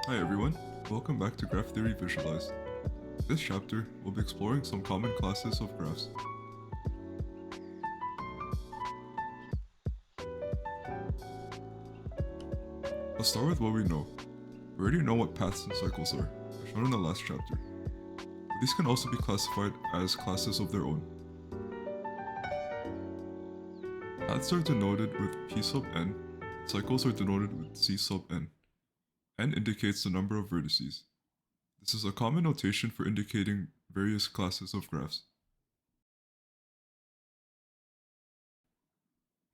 Hi everyone, welcome back to Graph Theory Visualized. In this chapter, we'll be exploring some common classes of graphs. Let's start with what we know. We already know what paths and cycles are, as shown in the last chapter. But these can also be classified as classes of their own. Paths are denoted with P sub n, and cycles are denoted with C sub n. N indicates the number of vertices. This is a common notation for indicating various classes of graphs.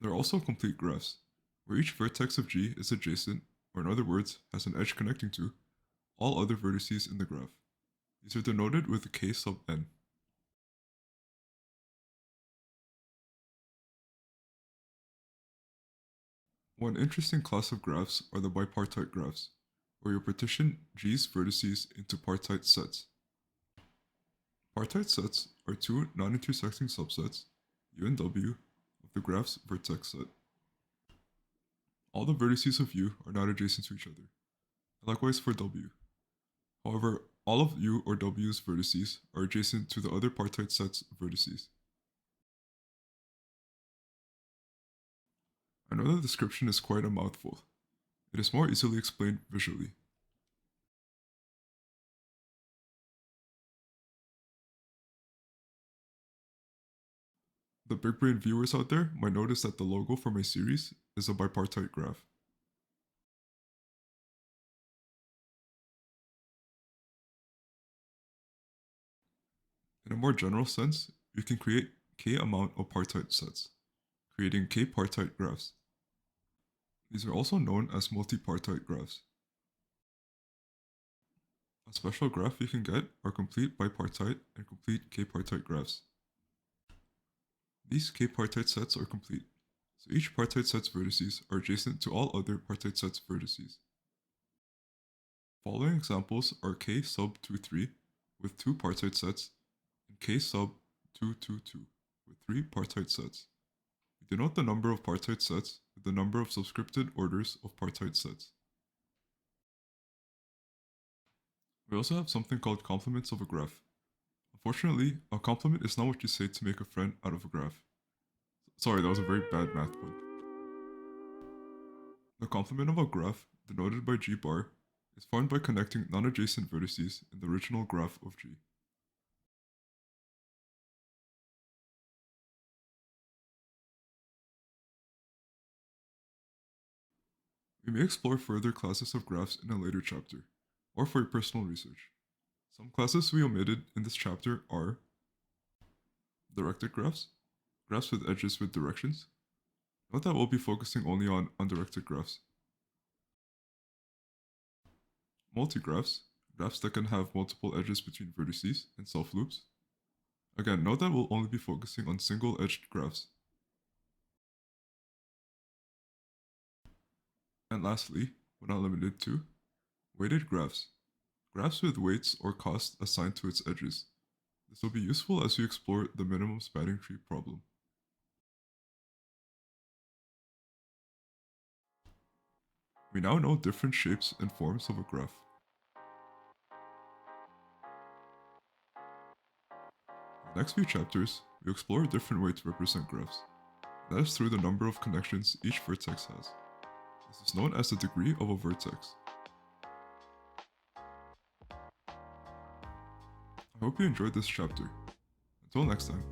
There are also complete graphs, where each vertex of G is adjacent, or in other words, has an edge connecting to, all other vertices in the graph. These are denoted with K sub n. One interesting class of graphs are the bipartite graphs, where you partition G's vertices into partite sets. Partite sets are two non-intersecting subsets, U and W, of the graph's vertex set. All the vertices of U are not adjacent to each other. Likewise for W. However, all of U or W's vertices are adjacent to the other partite set's vertices. I know the description is quite a mouthful. It is more easily explained visually. The big brain viewers out there might notice that the logo for my series is a bipartite graph. In a more general sense, you can create k amount of partite sets, creating k-partite graphs. These are also known as multipartite graphs. A special graph you can get are complete bipartite and complete k-partite graphs. These k-partite sets are complete, so each partite set's vertices are adjacent to all other partite sets' vertices. Following examples are k sub 23 with two partite sets and k sub 222 with three partite sets. We denote the number of partite sets with the number of subscripted orders of partite sets. We also have something called complements of a graph. Unfortunately, a complement is not what you say to make a friend out of a graph. Sorry, that was a very bad math point. The complement of a graph, denoted by G bar, is formed by connecting non-adjacent vertices in the original graph of G. We may explore further classes of graphs in a later chapter, or for your personal research. Some classes we omitted in this chapter are directed graphs, graphs with edges with directions. Note that we'll be focusing only on undirected graphs. Multigraphs, graphs that can have multiple edges between vertices and self-loops. Again, note that we'll only be focusing on single-edged graphs. And lastly, but not limited to, weighted graphs, graphs with weights or costs assigned to its edges. This will be useful as we explore the minimum spanning tree problem. We now know different shapes and forms of a graph. In the next few chapters, we explore a different way to represent graphs. That is through the number of connections each vertex has. This is known as the degree of a vertex. I hope you enjoyed this chapter. Until next time.